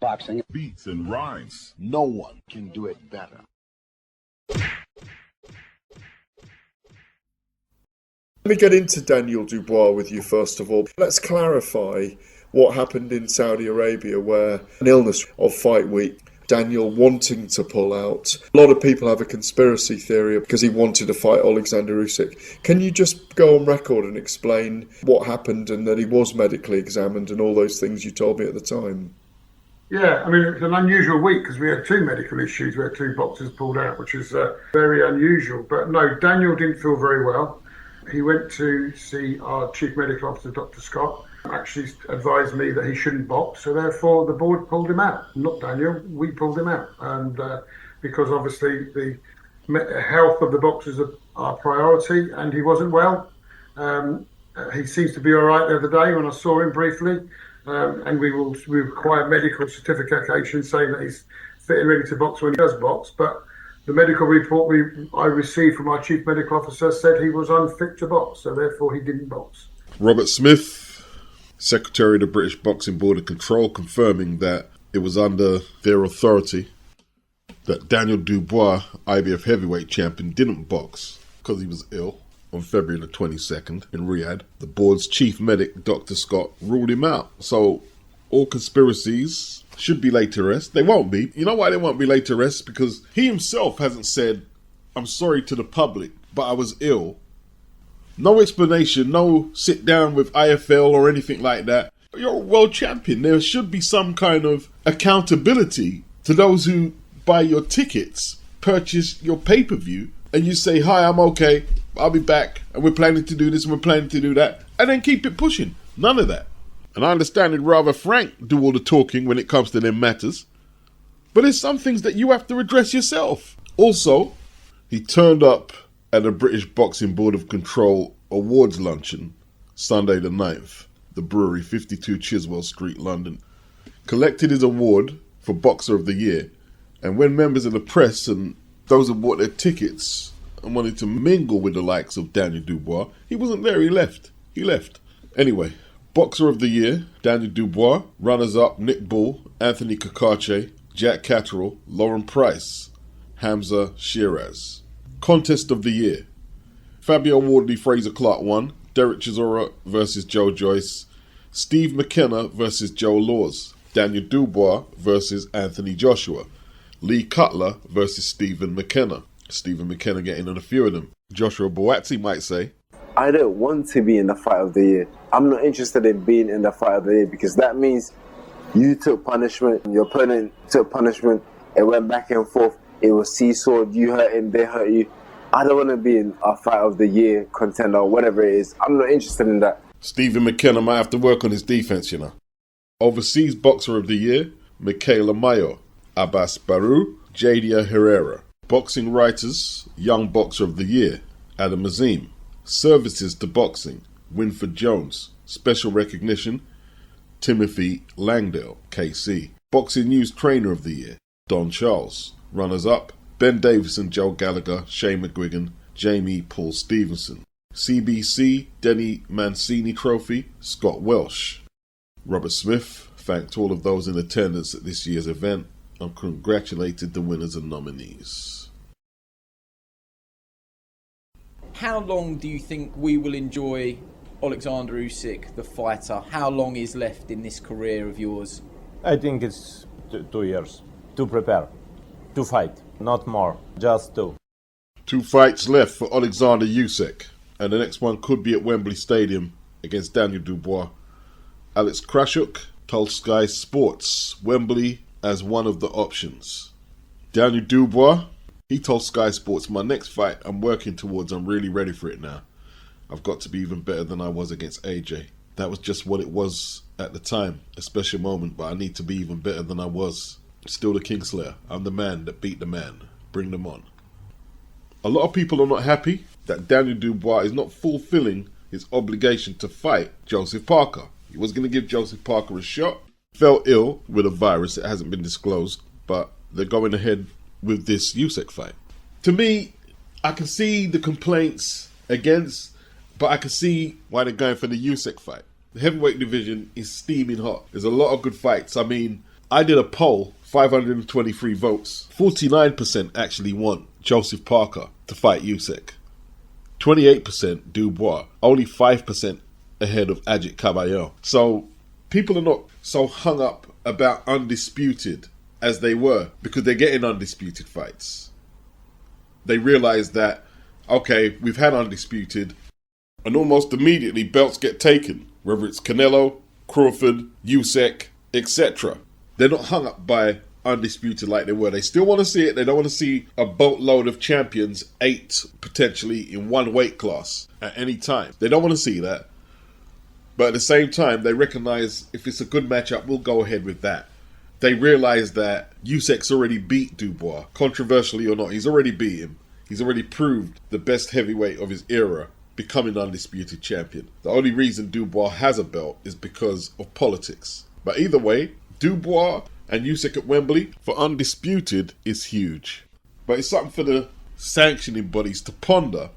Boxing beats and rhymes. No one can do it better. Let me get into Daniel Dubois with you first of all. Let's clarify what happened in Saudi Arabia, where an illness of fight week, Daniel wanting to pull out. A lot of people have a conspiracy theory because he wanted to fight Alexander Usyk. Can you just go on record and explain what happened and that he was medically examined and all those things you told me at the time? Yeah, I mean, it's an unusual week because we had two medical issues. We had two boxers pulled out, which is very unusual. But no, Daniel didn't feel very well. He went to see our Chief Medical Officer, Dr. Scott, actually advised me that he shouldn't box. So therefore, the board pulled him out. Not Daniel, we pulled him out. And because obviously the health of the boxers are our priority, and he wasn't well. He seems to be all right the other day when I saw him briefly. And we require medical certification saying that he's fit and ready to box when he does box. But the medical report I received from our chief medical officer said he was unfit to box, so therefore he didn't box. Robert Smith, Secretary of the British Boxing Board of Control, confirming that it was under their authority that Daniel Dubois, IBF heavyweight champion, didn't box because he was ill. On February the 22nd in Riyadh, the board's chief medic, Dr. Scott, ruled him out. So all conspiracies should be laid to rest. They won't be. You know why they won't be laid to rest? Because he himself hasn't said, I'm sorry to the public, but I was ill. No explanation, no sit down with IFL or anything like that. You're a world champion. There should be some kind of accountability to those who buy your tickets, purchase your pay-per-view, and you say, hi, I'm okay, I'll be back, and we're planning to do this and we're planning to do that, and then keep it pushing. None of that. And I understand it rather Frank do all the talking when it comes to them matters. But there's some things that you have to address yourself. Also, he turned up at the British Boxing Board of Control Awards Luncheon, Sunday the 9th, the Brewery, 52 Chiswell Street, London. Collected his award for Boxer of the Year. And when members of the press and those who bought their tickets and wanted to mingle with the likes of Daniel Dubois, he wasn't there, he left. Anyway, Boxer of the Year, Daniel Dubois. Runners-up, Nick Bull, Anthony Kakache, Jack Catterall, Lauren Price, Hamza Shiraz. Contest of the Year, Fabio Wardley Fraser Clark won, Derek Chisora versus Joe Joyce, Steve McKenna versus Joe Laws, Daniel Dubois versus Anthony Joshua, Lee Cutler versus Stephen McKenna. Stephen McKenna getting on a few of them. Joshua Boatsi might say, I don't want to be in the fight of the year. I'm not interested in being in the fight of the year because that means you took punishment, your opponent took punishment, it went back and forth, it was seesawed, you hurt him, they hurt you. I don't want to be in a fight of the year contender or whatever it is. I'm not interested in that. Stephen McKenna might have to work on his defense, you know. Overseas Boxer of the Year, Michaela Mayo, Abbas Baru, Jadia Herrera. Boxing Writers, Young Boxer of the Year, Adam Azim. Services to Boxing, Winford Jones. Special Recognition, Timothy Langdale, KC. Boxing News Trainer of the Year, Don Charles. Runners-up, Ben Davis and Joe Gallagher, Shane McGuigan, Jamie Paul Stevenson. CBC Denny Mancini Trophy, Scott Welsh. Robert Smith thanked all of those in attendance at this year's event and congratulated the winners and nominees. How long do you think we will enjoy Alexander Usyk, the fighter? How long is left in this career of yours? I think it's 2 years to prepare, to fight, not more, just 2. 2 fights left for Alexander Usyk, and the next one could be at Wembley Stadium against Daniel Dubois. Alex Krashuk told Sky Sports Wembley as one of the options. Daniel Dubois, he told Sky Sports, my next fight I'm working towards, I'm really ready for it now. I've got to be even better than I was against AJ. That was just what it was at the time, a special moment, but I need to be even better than I was. Still the Kingslayer, I'm the man that beat the man. Bring them on. A lot of people are not happy that Daniel Dubois is not fulfilling his obligation to fight Joseph Parker. He was going to give Joseph Parker a shot. fell ill with a virus. It hasn't been disclosed, but they're going ahead with this USYK fight. To me, I can see the complaints against, but I can see why they're going for the USYK fight. The heavyweight division is steaming hot. There's a lot of good fights. I mean, I did a poll, 523 votes. 49% actually want Joseph Parker to fight USYK. 28% DUBOIS. Only 5% ahead of Ajit Caballero. So people are not so hung up about Undisputed as they were, because they're getting Undisputed fights. They realize that, okay, we've had Undisputed, and almost immediately belts get taken, whether it's Canelo, Crawford, USYK, etc. They're not hung up by Undisputed like they were. They still want to see it. They don't want to see a boatload of champions, 8 potentially in one weight class at any time. They don't want to see that. But at the same time, they recognize if it's a good matchup, we'll go ahead with that. They realize that USYK's already beat DUBOIS, controversially or not. He's already beat him. He's already proved the best heavyweight of his era, becoming undisputed champion. The only reason DUBOIS has a belt is because of politics. But either way, DUBOIS and USYK at Wembley for undisputed is huge. But it's something for the sanctioning bodies to ponder.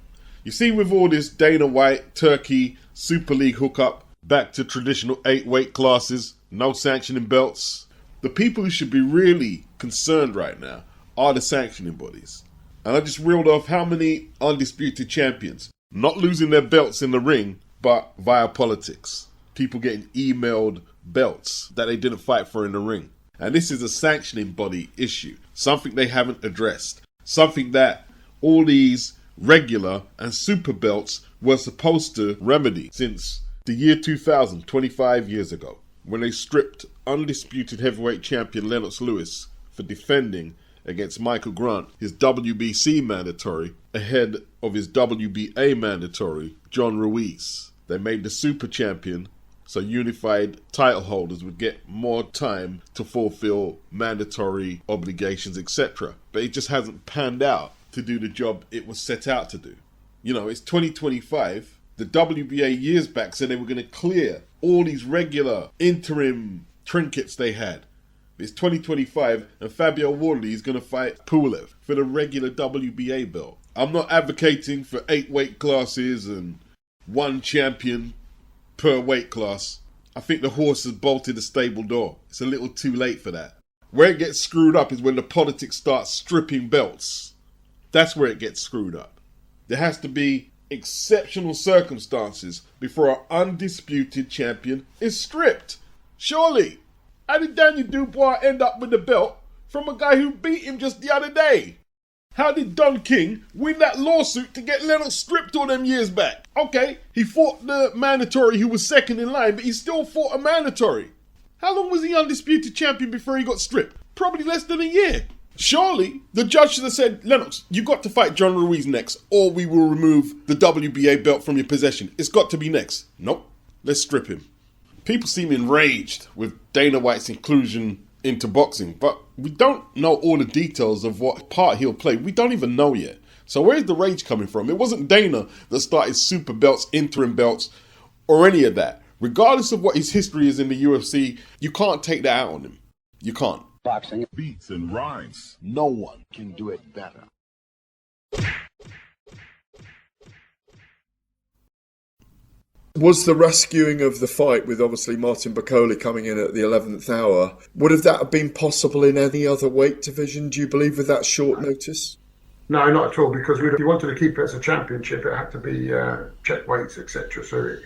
You see, with all this Dana White, Turkey, Super League hookup, back to traditional 8 weight classes, no sanctioning belts, the people who should be really concerned right now are the sanctioning bodies. And I just reeled off how many undisputed champions not losing their belts in the ring, but via politics. People getting emailed belts that they didn't fight for in the ring. And this is a sanctioning body issue, something they haven't addressed, something that all these regular and super belts were supposed to remedy since the year 2000, 25 years ago, when they stripped undisputed heavyweight champion Lennox Lewis for defending against Michael Grant, his WBC mandatory, ahead of his WBA mandatory, John Ruiz. They made the super champion so unified title holders would get more time to fulfill mandatory obligations, etc. But it just hasn't panned out to do the job it was set out to do. You know, it's 2025. The WBA years back said they were going to clear all these regular interim trinkets they had. It's 2025 and Fabio Wardley is going to fight Pulev for the regular WBA belt. I'm not advocating for 8 weight classes and 1 champion per weight class. I think the horse has bolted the stable door. It's a little too late for that. Where it gets screwed up is when the politics starts stripping belts. That's where it gets screwed up. There has to be exceptional circumstances before our undisputed champion is stripped. Surely. How did Daniel Dubois end up with the belt from a guy who beat him just the other day? How did Don King win that lawsuit to get Lennox stripped all them years back? Okay, he fought the mandatory who was second in line, but he still fought a mandatory. How long was he undisputed champion before he got stripped? Probably less than a year. Surely, the judge should have said, Lennox, you got to fight John Ruiz next, or we will remove the WBA belt from your possession. It's got to be next. Nope, let's strip him. People seem enraged with Dana White's inclusion into boxing, but we don't know all the details of what part he'll play. We don't even know yet. So where's the rage coming from? It wasn't Dana that started super belts, interim belts, or any of that. Regardless of what his history is in the UFC, you can't take that out on him. You can't. Boxing beats and rhymes. No one can do it better. Was the rescuing of the fight with obviously Martin Bakole coming in at the 11th hour, would have that been possible in any other weight division, do you believe, with that short notice? No, not at all, because if you wanted to keep it as a championship, it had to be check weights, etc. So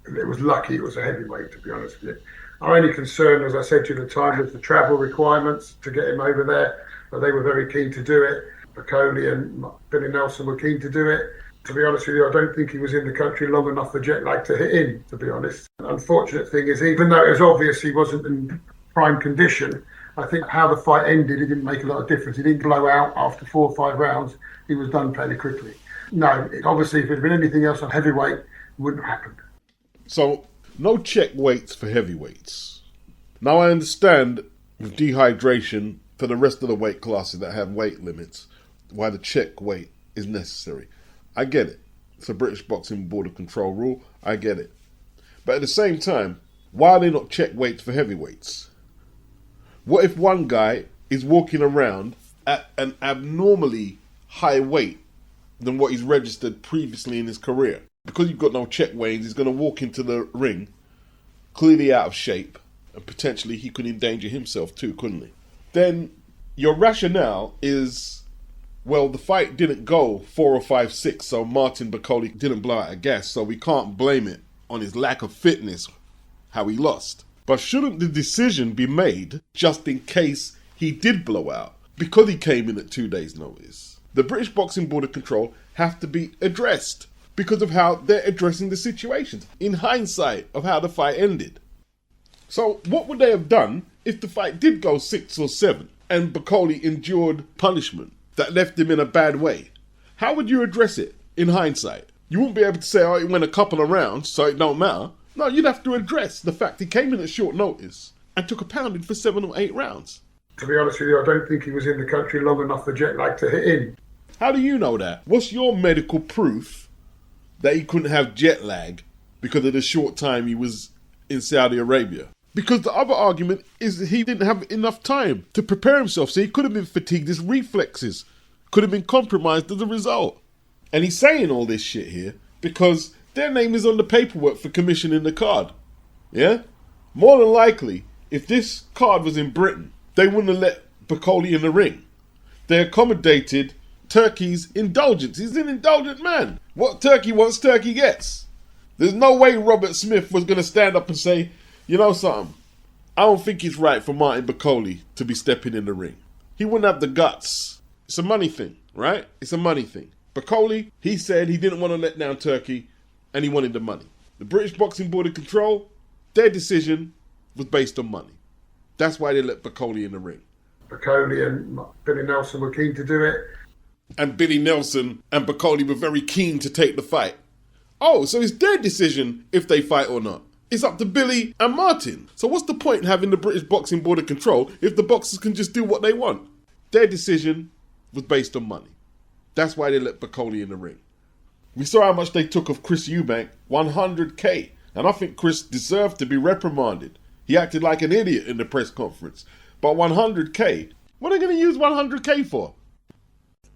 it was lucky it was a heavyweight, to be honest with you. Our only concern, as I said to you at the time, was the travel requirements to get him over there, but they were very keen to do it. Bakole and Billy Nelson were keen to do it. To be honest with you, I don't think he was in the country long enough for jet lag to hit in, to be honest. The unfortunate thing is, even though it was obvious he wasn't in prime condition, I think how the fight ended, it didn't make a lot of difference. He didn't blow out after 4 or 5 rounds. He was done fairly quickly. No, obviously, if it had been anything else on heavyweight, it wouldn't have happened. So, no check weights for heavyweights. Now, I understand with dehydration for the rest of the weight classes that have weight limits, why the check weight is necessary. I get it. It's a British Boxing Board of Control rule. I get it. But at the same time, why are they not check weights for heavyweights? What if one guy is walking around at an abnormally high weight than what he's registered previously in his career? Because you've got no check weightings, he's going to walk into the ring clearly out of shape, and potentially he could endanger himself too, couldn't he? Then your rationale is, well, the fight didn't go 4 or 5, 6, so Martin Bakole didn't blow out a gas, so we can't blame it on his lack of fitness, how he lost. But shouldn't the decision be made just in case he did blow out, because he came in at 2 days' notice? The British Boxing Board of Control have to be addressed because of how they're addressing the situations, in hindsight of how the fight ended. So what would they have done if the fight did go 6 or 7 and Bakole endured punishment that left him in a bad way? How would you address it in hindsight? You wouldn't be able to say, oh, it went a couple of rounds, so it don't matter. No, you'd have to address the fact he came in at short notice and took a pounding for 7 or 8 rounds. To be honest with you, I don't think he was in the country long enough for jet lag to hit in. How do you know that? What's your medical proof that he couldn't have jet lag because of the short time he was in Saudi Arabia? Because the other argument is that he didn't have enough time to prepare himself, so he could have been fatigued. His reflexes could have been compromised as a result. And he's saying all this shit here because their name is on the paperwork for commissioning the card. Yeah? More than likely, if this card was in Britain, they wouldn't have let Bakole in the ring. They accommodated Turkey's indulgence. He's an indulgent man. What Turkey wants, Turkey gets. There's no way Robert Smith was going to stand up and say, you know something, I don't think it's right for Martin Bakole to be stepping in the ring. He wouldn't have the guts. It's a money thing, right? It's a money thing. Bakole, he said he didn't want to let down Turkey and he wanted the money. The British Boxing Board of Control, their decision was based on money. That's why they let Bakole in the ring. Bakole and Billy Nelson were keen to do it. And Billy Nelson and Bakole were very keen to take the fight. Oh, so it's their decision if they fight or not. It's up to Billy and Martin. So what's the point in having the British Boxing Board of Control if the boxers can just do what they want? Their decision was based on money. That's why they let Bakole in the ring. We saw how much they took of Chris Eubank, 100k. And I think Chris deserved to be reprimanded. He acted like an idiot in the press conference. But 100k, what are they going to use 100k for?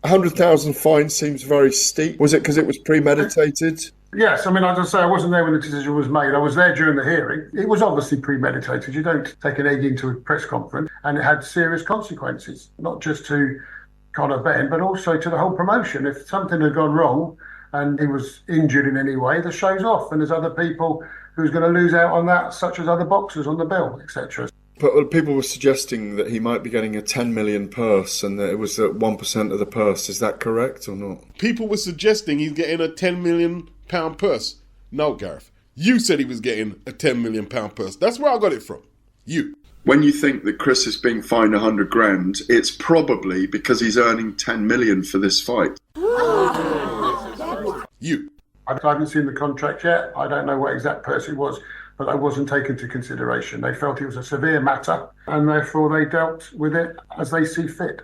100,000 fine seems very steep. Was it because it was premeditated? Yes, I mean, as I say, I wasn't there when the decision was made. I was there during the hearing. It was obviously premeditated. You don't take an egg into a press conference, and it had serious consequences, not just to Conor Benn, but also to the whole promotion. If something had gone wrong and he was injured in any way, the show's off, and there's other people who's going to lose out on that, such as other boxers on the bill, etc. But people were suggesting that he might be getting a 10 million purse and that it was at 1% of the purse. Is that correct or not? People were suggesting he's getting a £10 million purse. No, Gareth. You said he was getting a £10 million purse. That's where I got it from. You. When you think that Chris is being fined 100 grand, it's probably because he's earning 10 million for this fight. You. I haven't seen the contract yet. I don't know what exact purse it was, but that wasn't taken into consideration. They felt it was a severe matter, and therefore they dealt with it as they see fit.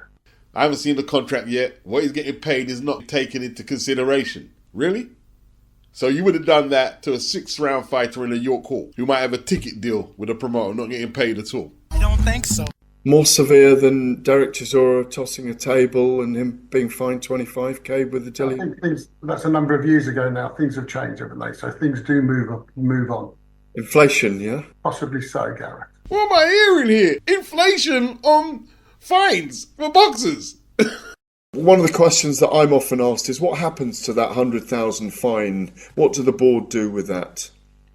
I haven't seen the contract yet. What he's getting paid is not taken into consideration. Really? So you would have done that to a 6th-round fighter in a York Hall who might have a ticket deal with a promoter, not getting paid at all? I don't think so. More severe than Derek Chisora tossing a table and him being fined 25k with the I Dillian? think that's a number of years ago now. Things have changed, haven't they? So things do move on. Inflation, yeah? Possibly so, Gareth. What am I hearing here? Inflation on fines for boxers. One of the questions that I'm often asked is what happens to that 100,000 fine? What do the board do with that?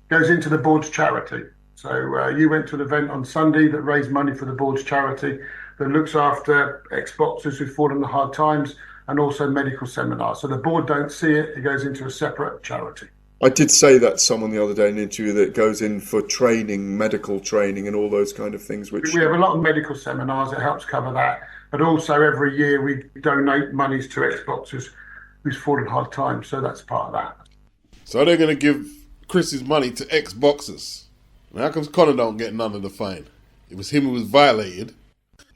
Goes into the board's charity. So you went to an event on Sunday that raised money for the board's charity that looks after ex-boxers who've fallen on hard times and also medical seminars. So the board don't see it. It goes into a separate charity. I did say that to someone the other day in an interview that it goes in for training, medical training and all those kind of things. Which we have a lot of medical seminars. It helps cover that. But also every year we donate monies to ex-boxers who's fallen hard times. So that's part of that. So they're going to give Chris's money to ex-boxers. Now, how comes Conor don't get none of the fine? It was him who was violated.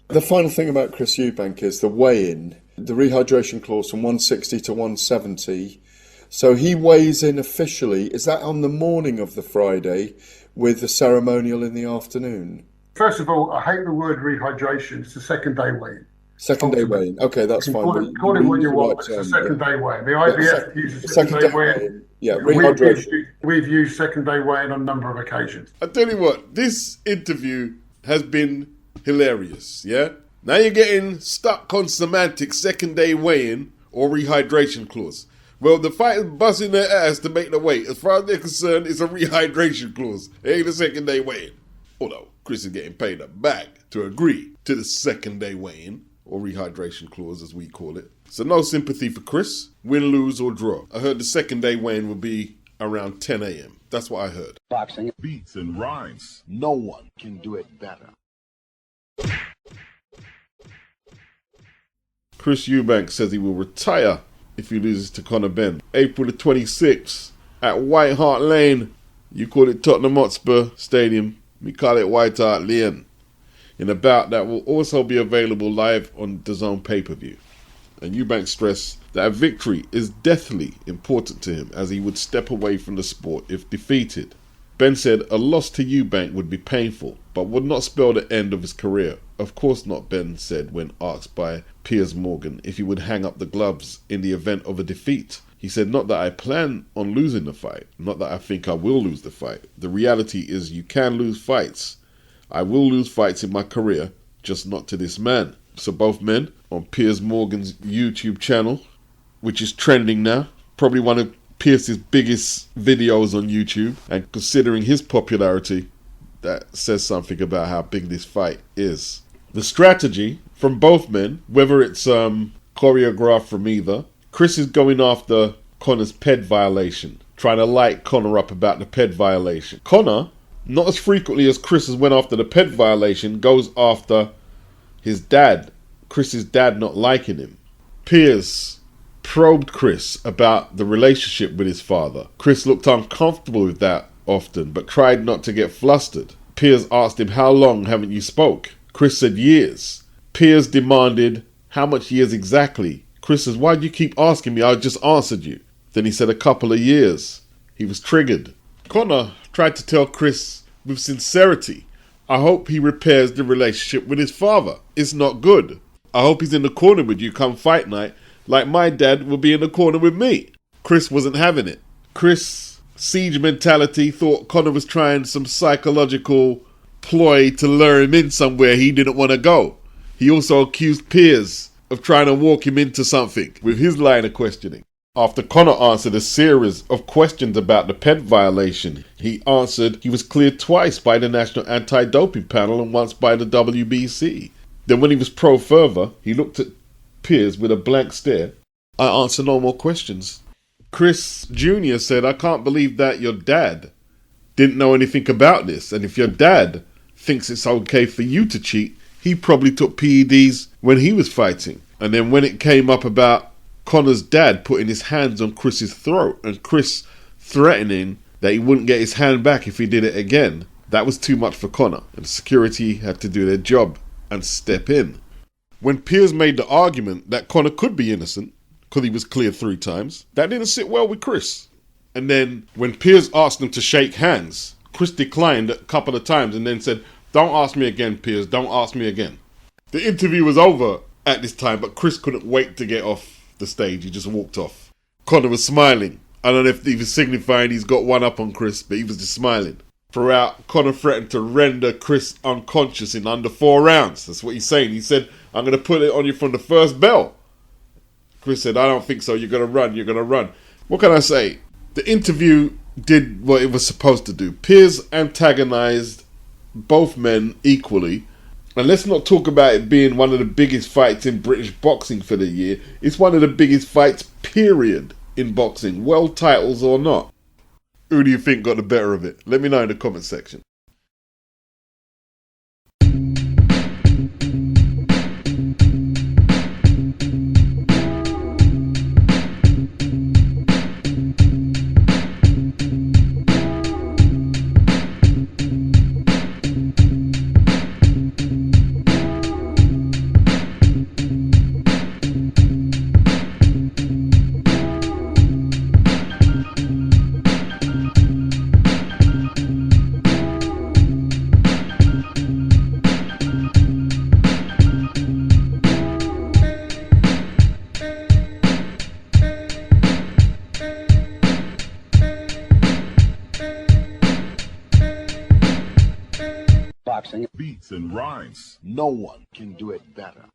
The final thing about Chris Eubank is the weigh-in, the rehydration clause from 160 to 170. So he weighs in officially. Is that on the morning of the Friday with the ceremonial in the afternoon? First of all, I hate the word rehydration. It's a second day weigh-in. Second day weigh-in. Okay, that's fine. Call it what you want, but it's a second day weigh-in. The IBF uses second day weigh-in. Yeah, rehydration. We've used second day weigh-in on a number of occasions. I tell you what, this interview has been hilarious, yeah? Now you're getting stuck on semantics, second day weigh-in or rehydration clause. Well, the fighters busting their ass to make the weight. As far as they're concerned, it's a rehydration clause. It ain't a second day weigh-in. Although, Chris is getting paid a bag to agree to the second day weigh-in, or rehydration clause as we call it. So no sympathy for Chris, win, lose or draw. I heard the second day weigh-in will be around 10 a.m. That's what I heard. Boxing beats and rhymes. No one can do it better. Chris Eubank says he will retire if he loses to Conor Benn. April the 26th at White Hart Lane. You call it Tottenham Hotspur Stadium. We call it White Hart Lane. In a bout that will also be available live on DAZN pay-per-view. And Eubank stressed that a victory is deathly important to him as he would step away from the sport if defeated. Benn said a loss to Eubank would be painful, but would not spell the end of his career. Of course not, Benn said when asked by Piers Morgan if he would hang up the gloves in the event of a defeat. He said, not that I plan on losing the fight, not that I think I will lose the fight. The reality is you can lose fights. I will lose fights in my career, just not to this man. So both men on Piers Morgan's YouTube channel, which is trending now, probably one of Pierce's biggest videos on YouTube, and considering his popularity, that says something about how big this fight is. The strategy from both men, whether it's choreographed from either, Chris is going after Conor's ped violation, trying to light Conor up about the ped violation. Conor, not as frequently as Chris has went after the ped violation, goes after his dad, Chris's dad not liking him. Piers probed Chris about the relationship with his father. Chris looked uncomfortable with that often, but tried not to get flustered. Piers asked him, how long haven't you spoke? Chris said years. Piers demanded, how much years exactly? Chris says, why do you keep asking me? I just answered you. Then he said a couple of years. He was triggered. Conor tried to tell Chris with sincerity, I hope he repairs the relationship with his father. It's not good. I hope he's in the corner with you come fight night, like my dad will be in the corner with me. Chris wasn't having it. Chris, siege mentality, thought Conor was trying some psychological ploy to lure him in somewhere he didn't want to go. He also accused Piers of trying to walk him into something with his line of questioning. After Conor answered a series of questions about the ped violation, he answered he was cleared twice by the National Anti-Doping Panel and once by the WBC. Then when he was pro further, he looked at Piers with a blank stare. I answer no more questions. Chris Jr. said, I can't believe that your dad didn't know anything about this. And if your dad thinks it's okay for you to cheat, he probably took PEDs when he was fighting. And then when it came up about Conor's dad putting his hands on Chris's throat and Chris threatening that he wouldn't get his hand back if he did it again, that was too much for Conor. And security had to do their job and step in. When Piers made the argument that Conor could be innocent because he was cleared 3 times, that didn't sit well with Chris. And then when Piers asked him to shake hands, Chris declined a couple of times and then said, don't ask me again, Piers, don't ask me again. The interview was over at this time, but Chris couldn't wait to get off the stage. He just walked off. Conor was smiling. I don't know if he was signifying he's got one up on Chris, but he was just smiling. Throughout, Conor threatened to render Chris unconscious in under 4 rounds. That's what he's saying. He said, I'm going to put it on you from the first bell. Chris said, I don't think so. You're going to run. You're going to run. What can I say? The interview did what it was supposed to do. Piers antagonized both men equally. And let's not talk about it being one of the biggest fights in British boxing for the year. It's one of the biggest fights, period, in boxing, world titles or not. Who do you think got the better of it? Let me know in the comment section. boxing, beats and rhymes. No one can do it better.